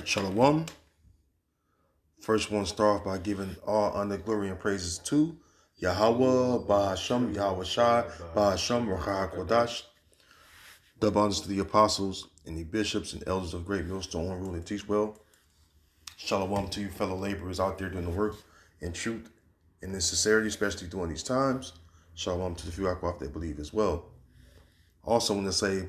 right, Shalom. First one start off by giving all honor, glory, and praises to Yahweh, Bahasham, Yahweh Shai, Bahasham, Rakah Kodash. Double honors to the apostles and the bishops and elders of Great Millstone, rule and teach well. Shalom to you fellow laborers out there doing the work in truth and in sincerity, especially during these times. Shalom to the few Akwaf that believe as well. Also want to say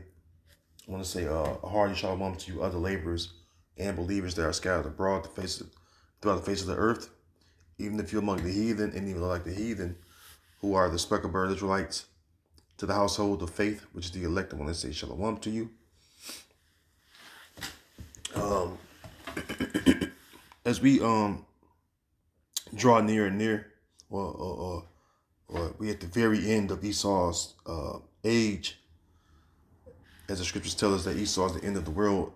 a hearty shalom to you other laborers and believers that are scattered abroad throughout the face of the earth, even if you're among the heathen and even like the heathen who are the speckled bird Israelites, to the household of faith, which is the elect. I want to say shalom to you. As we draw near and near, or we at the very end of Esau's age, as the scriptures tell us that Esau is the end of the world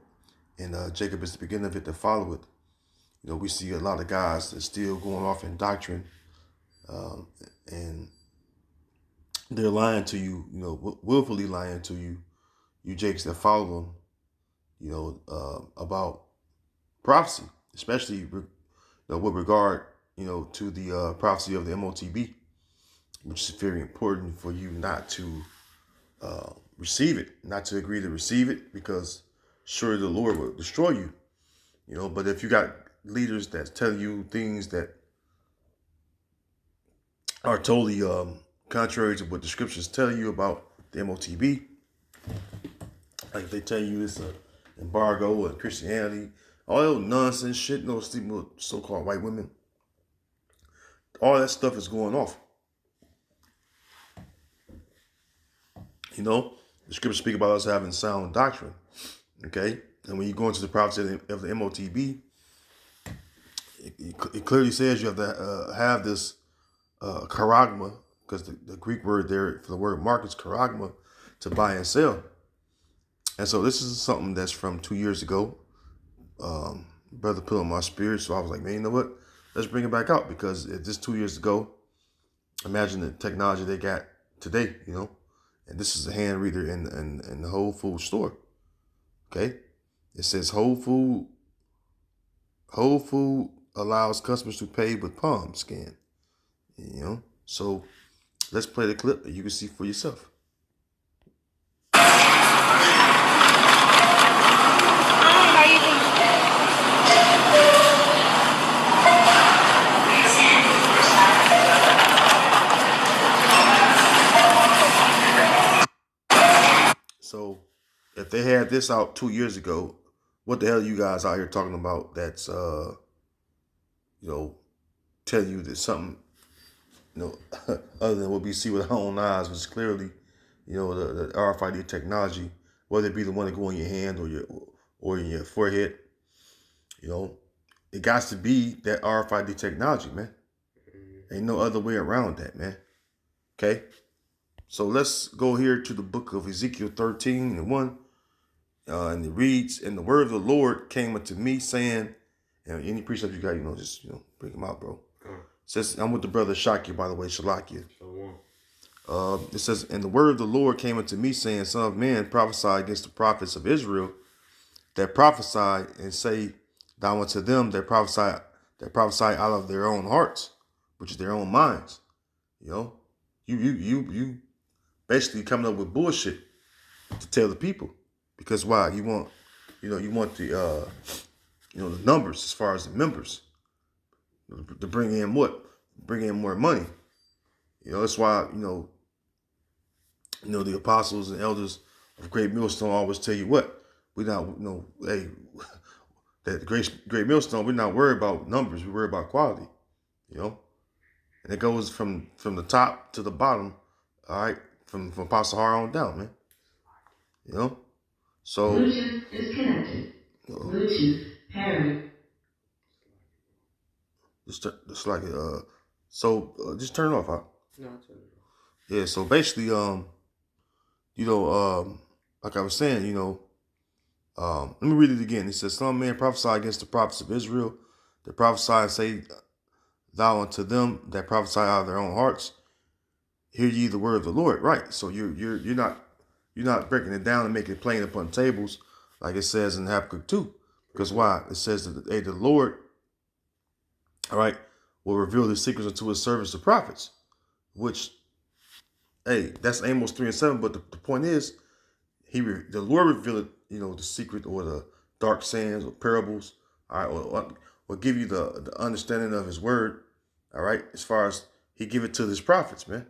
and Jacob is the beginning of it to follow it. You know, we see a lot of guys that still going off in doctrine, and they're lying to you, willfully lying to you, you Jakes that follow them, about prophecy, especially with regard, to the prophecy of the MOTB, which is very important for you not to receive it, not to agree to receive it, because surely the Lord will destroy you, But if you got leaders that tell you things that are totally contrary to what the scriptures tell you about the MOTB, like if they tell you it's an embargo and Christianity, all that nonsense shit, sleeping with so-called white women, all that stuff is going off. The scriptures speak about us having sound doctrine, okay? And when you go into the prophecy of the MOTB, it clearly says you have to have this charagma, because the Greek word there for the word market is charagma, to buy and sell. And so this is something that's from 2 years ago. Brother put on my spirit, so I was like, man, you know what? Let's bring it back out, because if this 2 years ago, imagine the technology they got today, and this is a hand reader in the Whole Food store. Okay, it says Whole Food allows customers to pay with palm scan. So let's play the clip and you can see for yourself. So if they had this out 2 years ago, what the hell are you guys out here talking about that's, telling you that something, other than what we see with our own eyes, which is clearly, the RFID technology, whether it be the one that go in your hand or in your forehead, it got to be that RFID technology, man. Ain't no other way around that, man. Okay? So let's go here to the book of Ezekiel 13:1. And it reads, "And the word of the Lord came unto me, saying," and any precept you got, just bring them out, bro. It says, I'm with the brother Shakia, by the way, Shalakia. It says, "And the word of the Lord came unto me, saying, Son of man, prophesy against the prophets of Israel that prophesy, and say thou unto them that prophesy out of their own hearts, which is their own minds." You basically coming up with bullshit to tell the people, because why? You want the the numbers as far as the members to bring in what? Bring in more money. That's why the apostles and elders of Great Millstone always tell you what? We not hey, that great Millstone, we're not worried about numbers, we worry about quality. And it goes from the top to the bottom, all right, from Apostle Har on down, man. So Bluetooth disconnected. Bluetooth pairing. Just like just turn it off, huh? No, I'll turn it off. Yeah, so basically, like I was saying, let me read it again. It says, "Son of man, prophesy against the prophets of Israel, that prophesy and say thou unto them that prophesy out of their own hearts, hear ye the word of the Lord." Right. So you're not breaking it down and making it plain upon tables, like it says in Habakkuk 2. Because why? It says that, hey, the Lord, all right, will reveal the secrets unto his servants, the prophets, which, hey, that's Amos 3 and 7. But the point is, the Lord revealed, the secret or the dark sayings or parables, all right, or give you the understanding of his word, all right, as far as he give it to his prophets, man.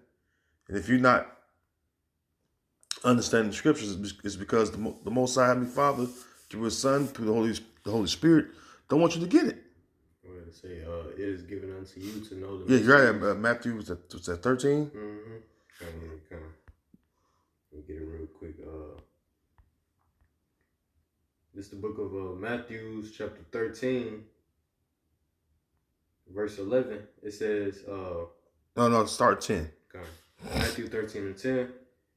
And if you're not understanding the scriptures, it's because the Most High Heavenly Father, through his Son, through the Holy Spirit, don't want you to get it. I'm going to say, it is given unto you to know the Yeah, you're right. Matthew was at 13. Mm-hmm. Kind of. Let me get it real quick. This is the book of Matthew, chapter 13, verse 11. It says, No, start 10. Okay. Matthew 13 and 10.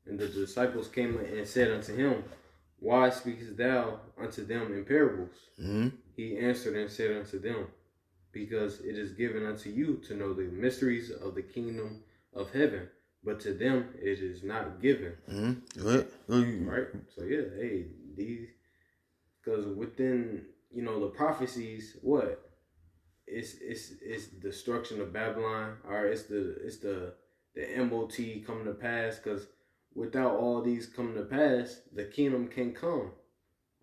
And the disciples came and said unto him, Why speakest thou unto them in parables? Mm-hmm. He answered and said unto them, Because it is given unto you to know the mysteries of the kingdom of heaven, but to them it is not given. Mm-hmm. Go ahead. Right? So yeah, hey, because within the prophecies, what? It's destruction of Babylon. All right, it's the MOT coming to pass. Because without all these coming to pass, the kingdom can come.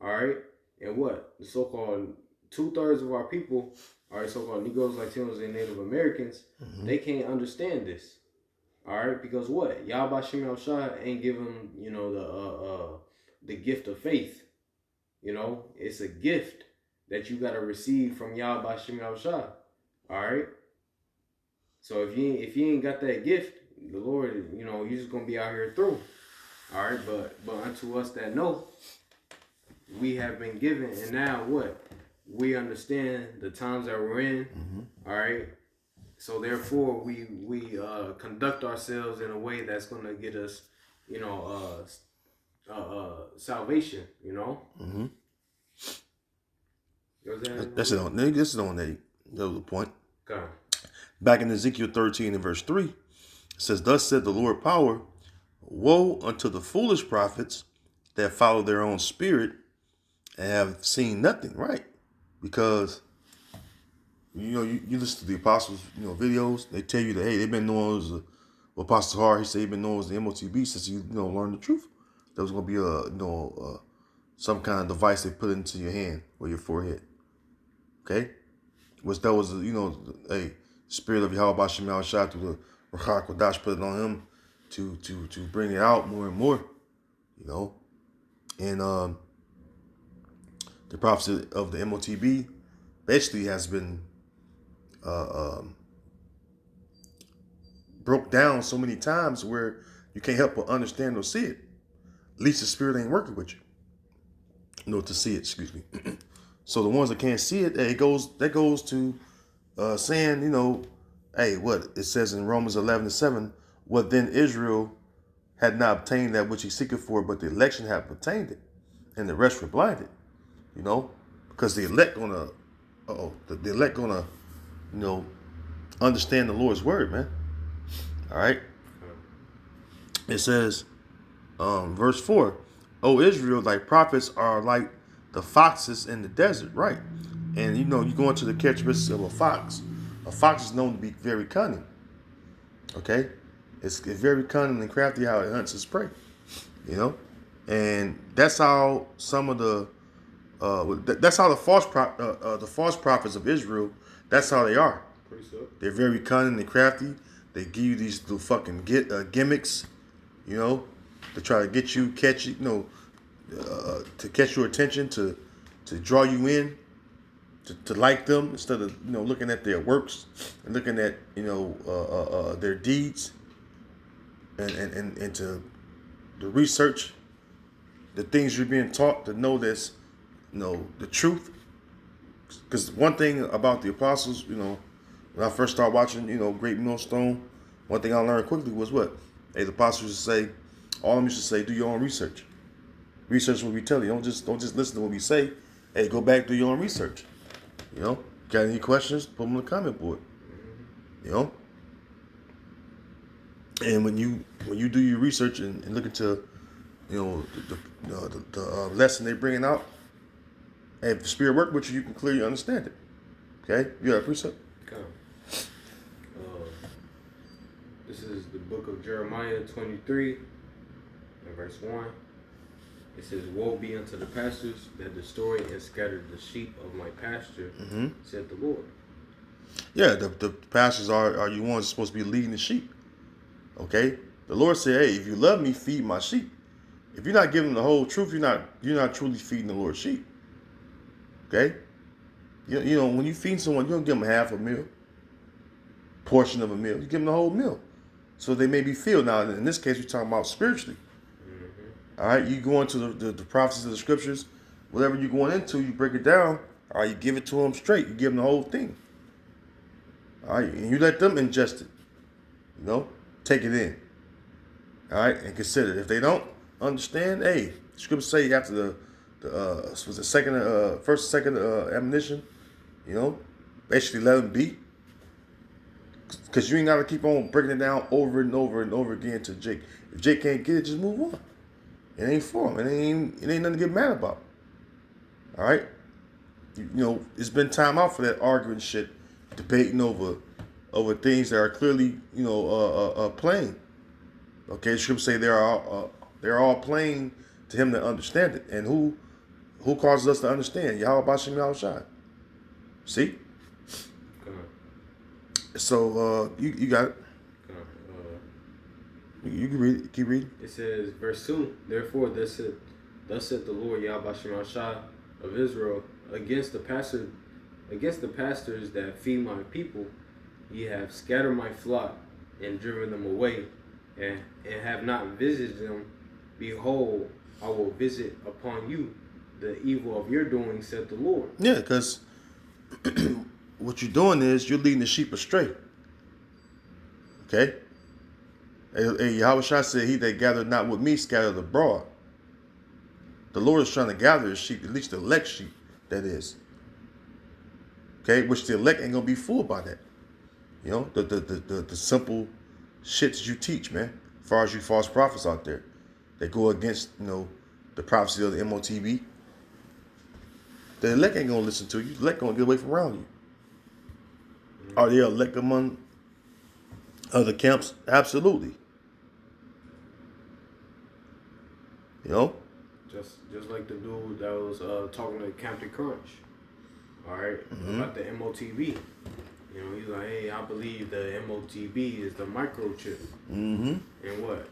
All right, and what the so-called 2/3 of our people, all right, so-called Negroes, Latinos, and Native Americans, they can't understand this. All right, because what? Yahweh Shem Yahushua ain't give them, the gift of faith. It's a gift that you got to receive from Yahweh Shem Yahushua. All right. So if you ain't got that gift, the Lord, you're just gonna be out here through. All right, but unto us that know, we have been given, and now what? We understand the times that we're in. Mm-hmm. All right. So therefore, we conduct ourselves in a way that's gonna get us, salvation. Mm-hmm. That's it on. This is on the point. Okay. Back in Ezekiel 13 and verse 3, it says, Thus said the Lord power, woe unto the foolish prophets that follow their own spirit and have seen nothing, right? Because, you listen to the apostles, videos, they tell you that, hey, they've been known as, Apostle Har, he said he's been known as the MOTB since he, learned the truth. There was going to be some kind of device they put into your hand or your forehead. Okay? Which that was, a spirit of Yahweh Shem Yahushua through the Ruach HaKodesh put it on him to bring it out more and more, And the prophecy of the MOTB basically has been broke down so many times where you can't help but understand or see it. At least the spirit ain't working with you. To see it, excuse me. So the ones that can't see it, that goes to saying, hey, what it says in Romans 11:7, what then Israel had not obtained that which he seeketh for, but the election had obtained it, and the rest were blinded, because the elect gonna, understand the Lord's word, man. All right. It says, verse 4, O Israel, thy prophets are like the foxes in the desert, right? And you go into the characteristics of a fox. A fox is known to be very cunning. Okay? It's very cunning and crafty how it hunts its prey. And that's how some of the false prophets of Israel, that's how they are. They're very cunning and crafty. They give you these little fucking gimmicks, to try to get you, catch you, to catch your attention, to draw you in, to like them instead of looking at their works and looking at their deeds, and to research the things you're being taught, to know this, the truth. Because one thing about the apostles, when I first started watching, Great Millstone, one thing I learned quickly was what? Hey, the apostles used to say, all of them used to say, do your own research. Research what we tell you. Don't just listen to what we say. Hey, go back, do your own research. Got any questions? Put them on the comment board. And when you do your research and look into, the lesson they're bringing out, And if the Spirit work with you, you can clearly understand it. Okay? You got a precept? Come. This is the book of Jeremiah 23 and verse 1. It says, "Woe be unto the pastors that destroy and scatter the sheep of my pasture, said the Lord." Yeah, the pastors are you ones supposed to be leading the sheep. Okay? The Lord said, hey, if you love me, feed my sheep. If you're not giving the whole truth, you're not truly feeding the Lord's sheep. Okay? You know, when you feed someone, you don't give them half a meal, portion of a meal. You give them the whole meal, so they may be filled. Now, in this case, we're talking about spiritually. All right, you go into the prophecies of the scriptures, whatever you're going into, you break it down. All right, you give it to them straight. You give them the whole thing. All right, and you let them ingest it. You know, take it in. All right, and consider it. If they don't understand, hey, the scriptures say after was the second admonition, you know, basically let them be. Because you ain't got to keep on breaking it down over and over and over again to Jake. If Jake can't get it, just move on. It ain't for him. It ain't nothing to get mad about. All right? You know, it's been time out for that arguing shit, debating over things that are clearly, you know, plain. Okay, the scriptures say they're all plain to him that understand it. And who causes us to understand? Yahweh Bashim Yahushai. See? So you got it. You can read it. Keep reading. It says, verse 2, "Therefore, thus saith the Lord Yahweh Shemashah of Israel, against the pastors that feed my people, ye have scattered my flock and driven them away, and have not visited them. Behold, I will visit upon you the evil of your doing, said the Lord." Yeah, because what you're doing is you're leading the sheep astray. Okay? Hey, Yahweh Shai said, he that gathered not with me scattered abroad. The Lord is trying to gather his sheep, at least the elect sheep, that is. Okay? Which the elect ain't going to be fooled by that. You know, the simple shit that you teach, man. As far as you false prophets out there. They go against, you know, the prophecy of the MOTB. The elect ain't going to listen to you. The elect going to get away from around you. Are they elect among other camps? Absolutely. You know? Just like the dude that was talking to Captain Crunch, all right, about the MOTB. You know, he's like, hey, I believe the MOTB is the microchip. And what?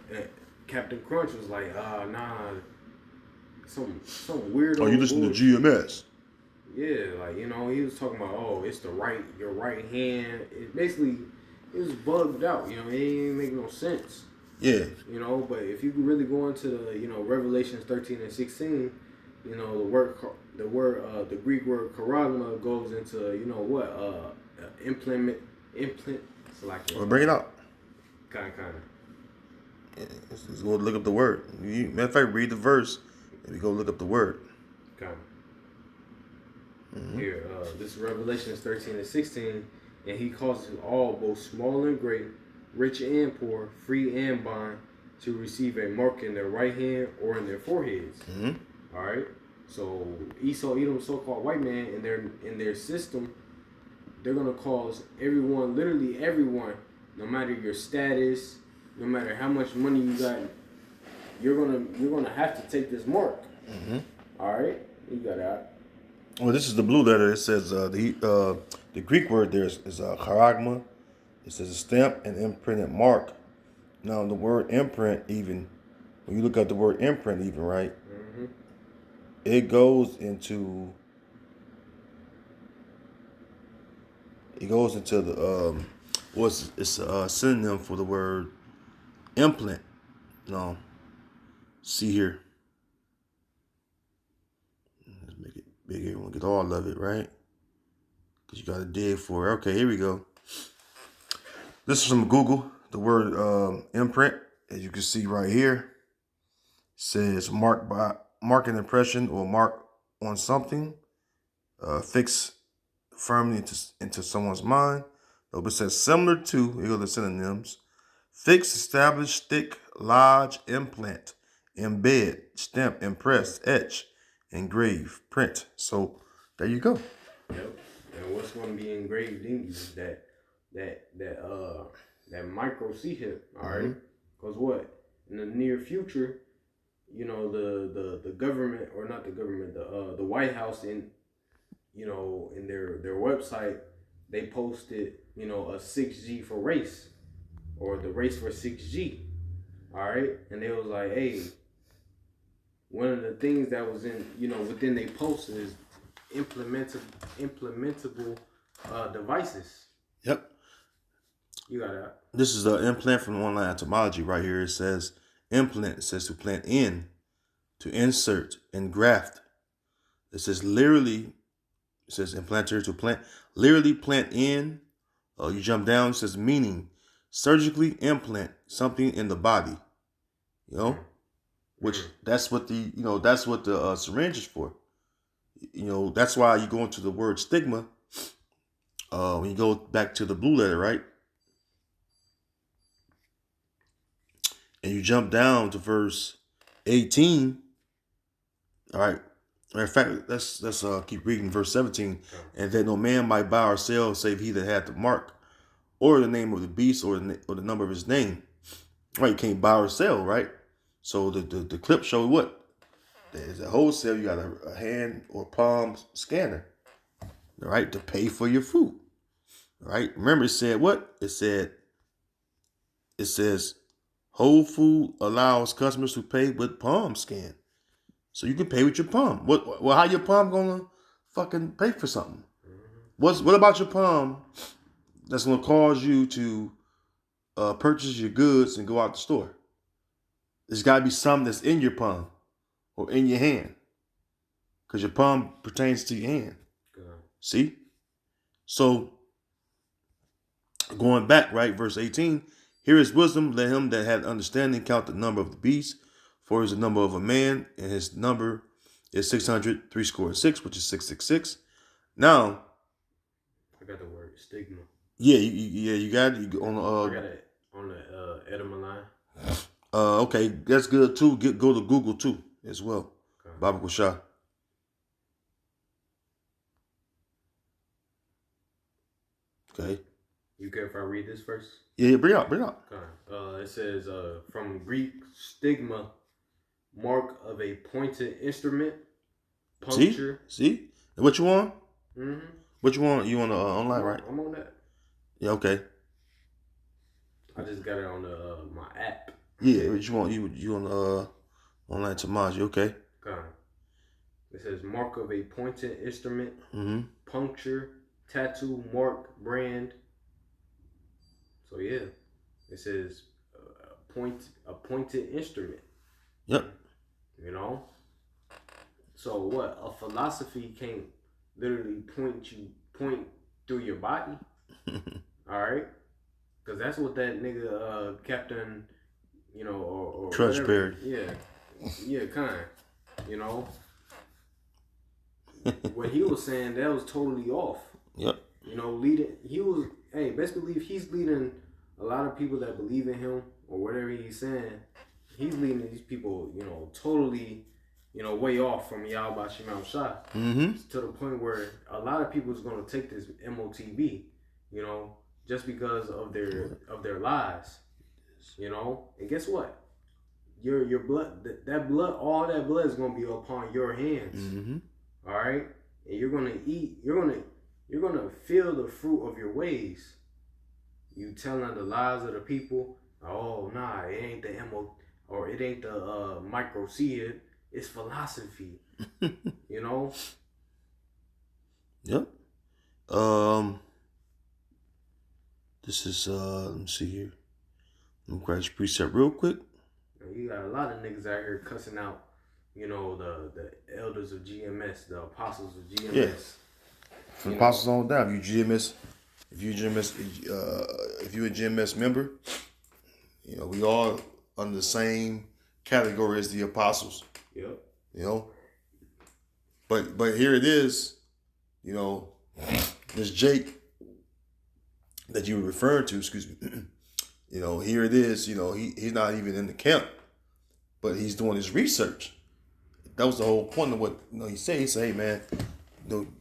Captain Crunch was like, nah, some weirdo. Oh, you listen to GMS? Yeah, like, you know, he was talking about, oh, it's your right hand. It basically, it was bugged out. You know, it ain't make no sense. Yeah. You know, but if you really go into the, you know, Revelations 13 and 16, you know, the Greek word charagma goes into, you know what, implant. It's like Well, bring it out. Kind of. Yeah, let's go look up the word. Matter of fact, read the verse and we go look up the word. Kind of. Here, this is Revelations 13 and 16, and he causes all, both small and great, rich and poor, free and bond, to receive a mark in their right hand or in their foreheads. All right. So Esau, Edom, so-called white man, in their system, they're gonna cause everyone, literally everyone, no matter your status, no matter how much money you got, you're gonna have to take this mark. All right. You got that. Well, this is the blue letter. It says the Greek word there is charagma. It says a stamp and imprinted mark. Now the word imprint, even when you look at the word imprint, even right, it goes into the it's a synonym for the word implant. No, see here. Let's make it bigger. We'll get all of it right, because you got to dig for it. Okay, here we go. This is from Google. The word imprint, as you can see right here, says mark an impression or mark on something, fix firmly into someone's mind. So it says similar to, here go the synonyms: fix, establish, stick, lodge, implant, embed, stamp, impress, etch, engrave, print. So there you go. Yep. And what's going to be engraved in you is that micro C chip. All right. Because what in the near future, you know, the government, or not the government, the White House, in in their website, they posted, a 6G for race, or the race for 6G. All right. And they was like, hey, one of the things that was in, within they post is implementable devices. Yep. You got that. This is the implant from online etymology right here. It says implant. It says to plant in, to insert, engraft. It says literally. It says implanter, to plant. Literally plant in. You jump down. It says meaning surgically implant something in the body. Which that's what the syringe is for. That's why you go into the word stigma. When you go back to the blue letter, right? And you jump down to verse 18. All right. In fact, let's keep reading verse 17. And that no man might buy or sell save he that had the mark, or the name of the beast, or the number of his name. Right, you can't buy or sell, right? So the clip showed what? There's a wholesale, you got a hand or palm scanner, all right, to pay for your food. All right. Remember, it said what? It says Whole Food allows customers to pay with palm scan. So you can pay with your palm. Well, how your palm gonna fucking pay for something? What about your palm that's gonna cause you to purchase your goods and go out the store? There's gotta be something that's in your palm or in your hand, because your palm pertains to your hand. See? So going back, right, verse 18. Here is wisdom. Let him that had understanding count the number of the beast, for it is the number of a man, and his number is 600, 6, which is 666. Now, I got the word stigma. Yeah, you got it. You on the I got it on the Edema line. Okay, that's good too. Go to Google too as well. Okay. Baba Kushah. Okay. You care if I read this first? Yeah, bring it up. Okay. It says, from Greek stigma, mark of a pointed instrument, puncture. See? What you want? Mm-hmm. What you want? You on the online, right? I'm on that. Yeah, okay. I just got it on my app. Yeah, what you want? You on the online Tamaji, okay. Okay. It says mark of a pointed instrument, puncture, tattoo, mark, brand. So yeah, it says a pointed instrument. Yep. So what? A philosophy can't literally point through your body. All right, because that's what that nigga Captain, or Trustberry. Yeah, kind. What he was saying, that was totally off. Yep. Best believe he's leading a lot of people that believe in him or whatever he's saying. He's leading these people, totally, way off from Yahweh Shemam Shah. To the point where a lot of people is going to take this MOTB, just because of their lies, And guess what? Your blood, all that blood is going to be upon your hands. All right, and you're going to eat. You're going to feel the fruit of your ways. You telling the lies of the people. Oh, nah, it ain't the MO, or it ain't the micro seed. It's philosophy. Yep. This is let me see here. Let me grab this precept real quick. You got a lot of niggas out here cussing out, the elders of GMS, the apostles of GMS. Yeah. From apostles on down. If you're a GMS member, we all under the same category as the apostles. Yep. But here it is, this Jake that you were referring to, excuse me, here it is, he's not even in the camp, but he's doing his research. that was the whole point of what he said. He said, "Hey man,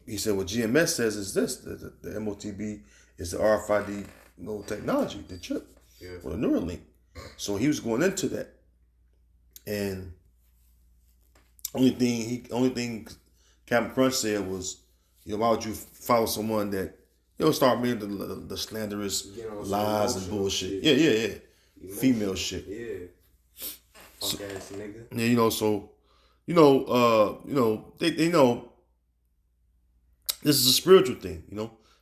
he said what GMS says is this: the MOTB is the RFID technology, the chip, or the Neuralink." So he was going into that, and only thing Captain Crunch said was, why would you follow someone that start making the slanderous lies and bullshit? Yeah. Female shit. Yeah. Fuck ass nigga. Yeah, so they know this is a spiritual thing.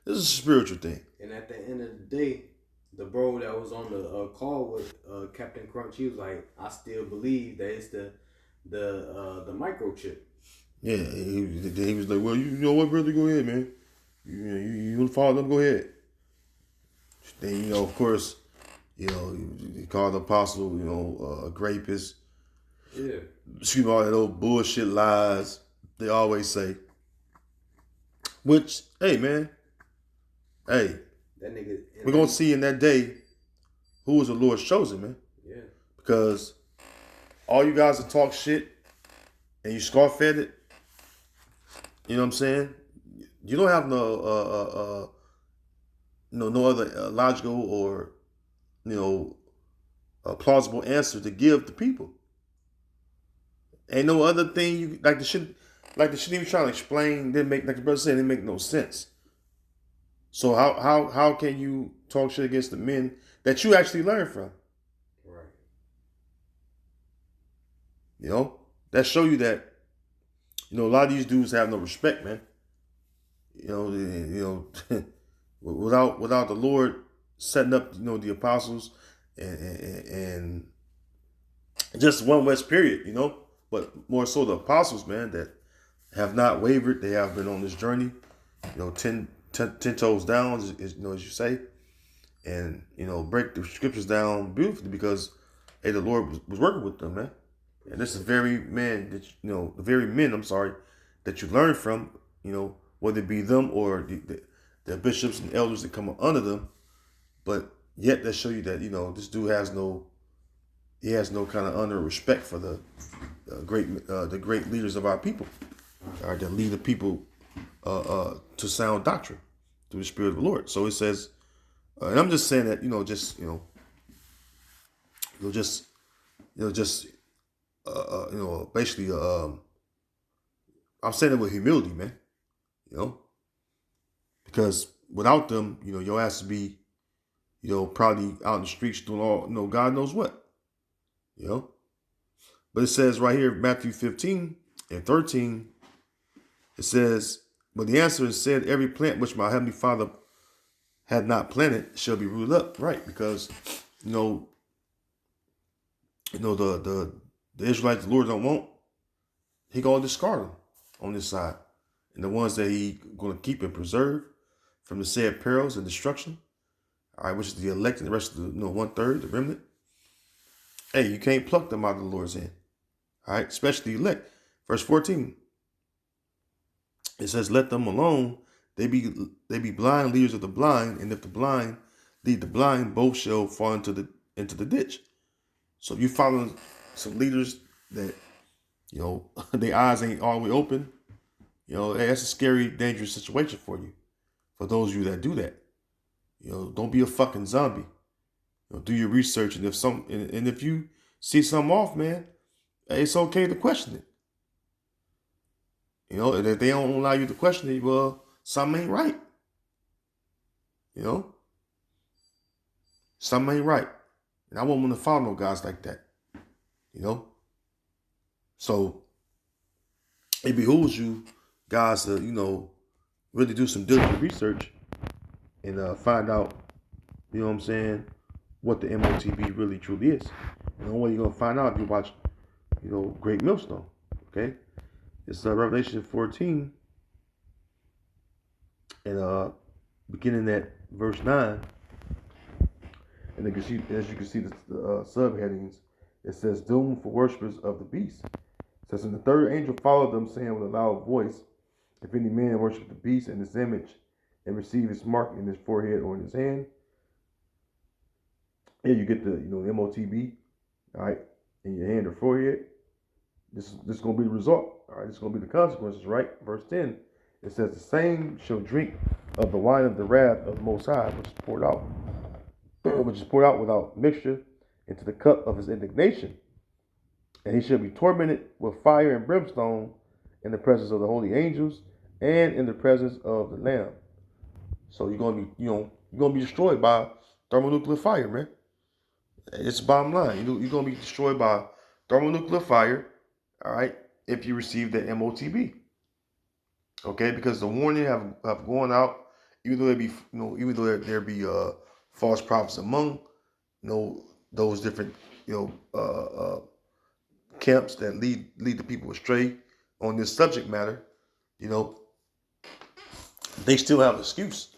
This is a spiritual thing. And at the end of the day, the bro that was on the call with Captain Crunch, he was like, I still believe that it's the microchip. Yeah, he was like, well, you know what, brother, go ahead, man. You want to follow them, go ahead. Then, of course, he called the apostle, a rapist. Yeah. Excuse me, all that old bullshit lies they always say. Which, hey, man, that nigga. We're going to see in that day who was the Lord's chosen, man. Yeah. Because all you guys that talk shit and you scoff at it, you know what I'm saying? You don't have no other logical or, plausible answer to give to people. Ain't no other thing you like the shit he was trying to explain didn't make, like the brother said, didn't make no sense. So how can you talk shit against the men that you actually learn from? Right. That show you that a lot of these dudes have no respect, man. Without the Lord setting up, the apostles and just one West period, but more so the apostles, man, that have not wavered. They have been on this journey, 10 toes down, as you say, and, break the scriptures down beautifully because, hey, the Lord was working with them, man. And this is the very men that you learn from, whether it be them or the bishops and elders that come under them, but yet they show you that, this dude has no kind of honor or respect for the great leaders of our people, or that lead the people to sound doctrine through the Spirit of the Lord. So it says, and I'm just saying that, basically, I'm saying it with humility, man. Because without them, your ass to be, probably out in the streets doing all, God knows what, But it says right here, Matthew 15:13, it says, but the answer is said, every plant which my heavenly Father had not planted shall be rooted up. Right, because, the Israelites the Lord don't want, he gonna discard them on this side. And the ones that he gonna keep and preserve from the said perils and destruction, all right, which is the elect and the rest of the 1/3, the remnant. Hey, you can't pluck them out of the Lord's hand. All right, especially the elect. Verse 14. It says, let them alone. They be blind leaders of the blind, and if the blind lead the blind, both shall fall into the ditch. So if you follow some leaders that, their eyes ain't all the way open, hey, that's a scary, dangerous situation for you. For those of you that do that. Don't be a fucking zombie. Do your research, and if you see something off, man, it's okay to question it. And if they don't allow you to question it, well, something ain't right. Something ain't right. And I won't want to follow no guys like that. So it behooves you guys to, really do some diligent research and find out, what I'm saying, what the MOTB really truly is. And the only way you're going to find out if you watch, Great Millstone. Okay? It's Revelation 14, and beginning at verse 9, and as you can see the subheadings, it says, doom for worshippers of the beast. It says, and the third angel followed them, saying with a loud voice, if any man worship the beast and his image, and receive his mark in his forehead or in his hand. Here you get the, the MOTB, all right, in your hand or forehead. This is going to be the result. All right, this is going to be the consequences, right? Verse 10, it says, the same shall drink of the wine of the wrath of the Most High, which is poured out without mixture into the cup of his indignation. And he shall be tormented with fire and brimstone in the presence of the holy angels and in the presence of the Lamb. So you're gonna be, you're gonna be destroyed by thermonuclear fire, man. It's the bottom line. You're gonna be destroyed by thermonuclear fire, all right, if you receive the MOTB. Okay, because the warning have gone out, even though even though there be false prophets among those different camps that lead the people astray on this subject matter, they still have an excuse.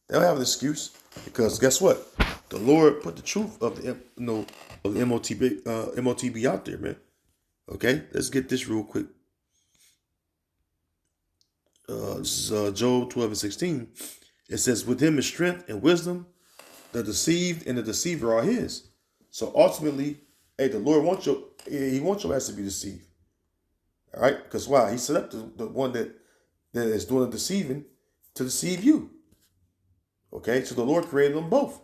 They don't have an excuse because guess what? The Lord put the truth of the of the MOTB out there, man. Okay, let's get this real quick. This is Job 12:16. It says, "With him is strength and wisdom. The deceived and the deceiver are his." So ultimately, hey, the Lord wants your ass to be deceived. All right, because why? He set up the one that is doing the deceiving to deceive you. Okay, so the Lord created them both.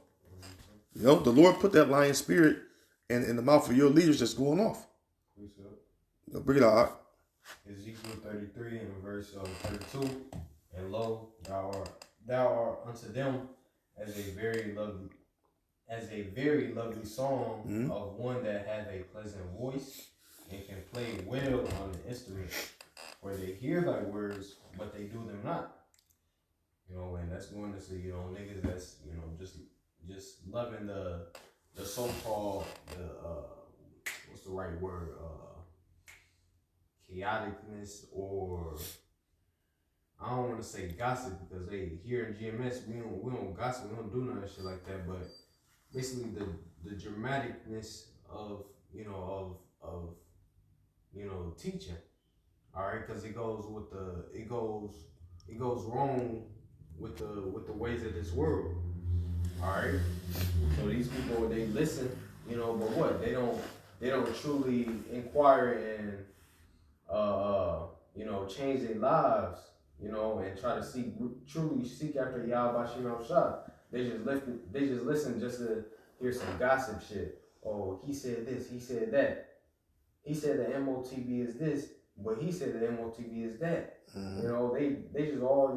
The Lord put that lying spirit in the mouth of your leaders that's going off. Bring it out. Ezekiel 33 and verse 32, and lo, thou art unto them as a very lovely song of one that hath a pleasant voice and can play well on the instrument, where they hear thy words, but they do them not. And that's going to see, niggas that's, just loving the so-called, what's the right word, chaoticness, or I don't want to say gossip, because here in GMS we don't gossip, we don't do none of shit like that, but basically the dramaticness of teaching, all right, because it goes wrong with the ways of this world, all right. So these people, they listen, but what, they don't truly inquire and change their lives, and try to truly seek after Yahweh Bashim Shah. They just listen just to hear some gossip shit. Oh, he said this, he said that. He said the MOTB is this, but he said the MOTB is that. Mm-hmm. They just all,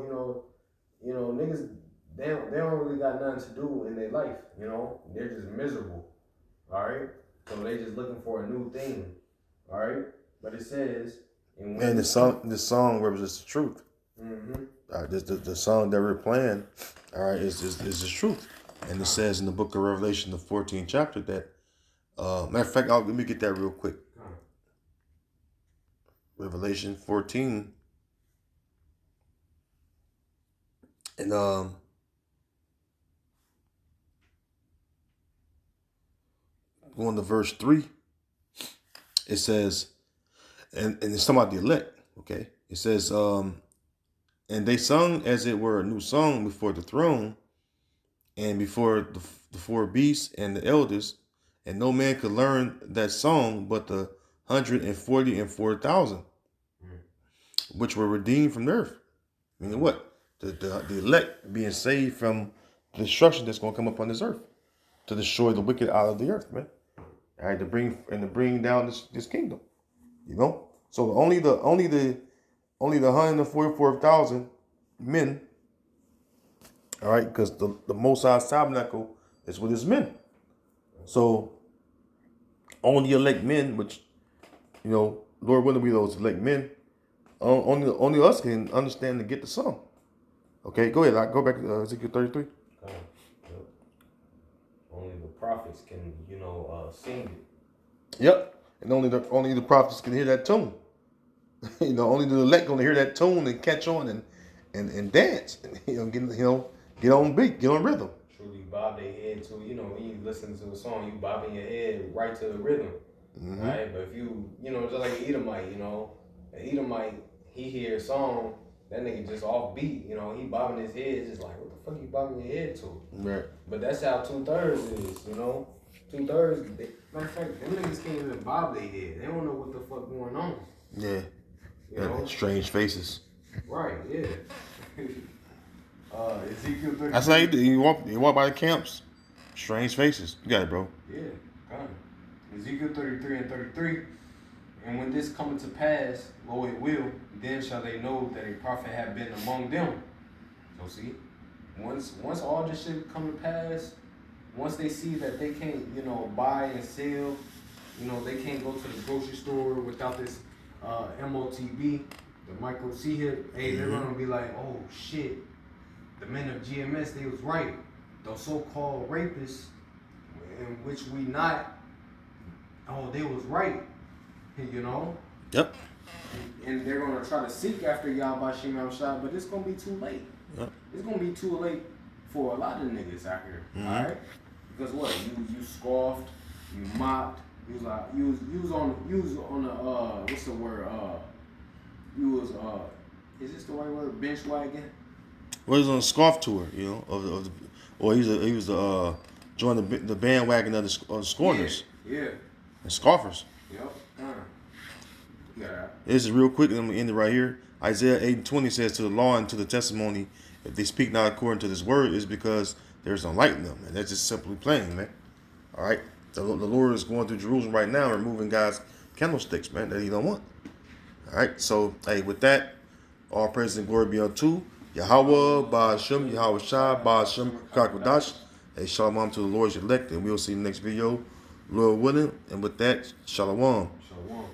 niggas, they don't really got nothing to do in their life, They're just miserable. All right? So they just looking for a new thing. All right? But it says, and the song represents the truth. Mm-hmm. The song that we're playing, all right, is the truth. And it says in the book of Revelation, the 14th chapter, that matter of fact, let me get that real quick. Revelation 14, and going to verse 3, it says, and it's talking about the elect, okay? It says, and they sung as it were a new song before the throne and before the four beasts and the elders, and no man could learn that song but the 144,000, which were redeemed from the earth. Meaning what? The elect being saved from the destruction that's going to come upon this earth, to destroy the wicked out of the earth, man. All right, to bring down this kingdom. So only the 144,000 men. All right, because the Most High's tabernacle is with his men. So only elect men, which Lord willing, we those elect men. Only us can understand and get the song. Okay, go ahead. I go back to Ezekiel 33. Only the prophets can, sing it. Yep, and only the prophets can hear that tune. Only the elect gonna hear that tune and catch on and dance. Get on beat, get on rhythm. Truly bob their head to, when you listen to a song, you bobbing your head right to the rhythm. Mm-hmm. Right? But if you, just like an Edomite, an Edomite, he hear a song, that nigga just off beat, he bobbing his head, just like, what the fuck you bobbing your head to? Right. But that's how 2/3 is, 2/3. Matter of fact, them niggas can't even bob their head. They don't know what the fuck going on. Yeah. You know? Strange faces. Right, yeah. Ezekiel 33. That's how you do. You walk by the camps. Strange faces. You got it, bro. Yeah, got it. Ezekiel 33 and 33. And when this cometh to pass, lo it will, then shall they know that a prophet have been among them. So see, once all this shit come to pass, once they see that they can't, you know, buy and sell, you know, they can't go to the grocery store without this MOTB, the micro C hip, hey, they're gonna be like, oh shit, the men of GMS, they was right. Those so-called rapists, in which we not, oh, they was right, you know? Yep. And they're gonna try to seek after Yahweh Shem Shah, but it's gonna be too late. Yep. It's gonna be too late for a lot of niggas out here. All right, because what you scoffed, you mocked, you was on the what's the word you was is this the right word, bench wagon? Well, he was on a scarf tour, you know, of the or he was joined the bandwagon of the scorners. Yeah. And scoffers. Yep. Yeah. This is real quick, and I'm gonna end it right here. Isaiah 8:20 says, to the law and to the testimony, if they speak not according to this word, is because there's no light in them. And that's just simply plain, man. All right? The Lord is going through Jerusalem right now, removing God's candlesticks, man, that he don't want. All right? So, hey, with that, all praise and glory be unto Yahweh, Ba'ashem, Yahweh Shai, Ba'ashem, Kakodash. Hey, shalom to the Lord's elect, and we'll see you in the next video, Lord willing. And with that, shalom. Shalom.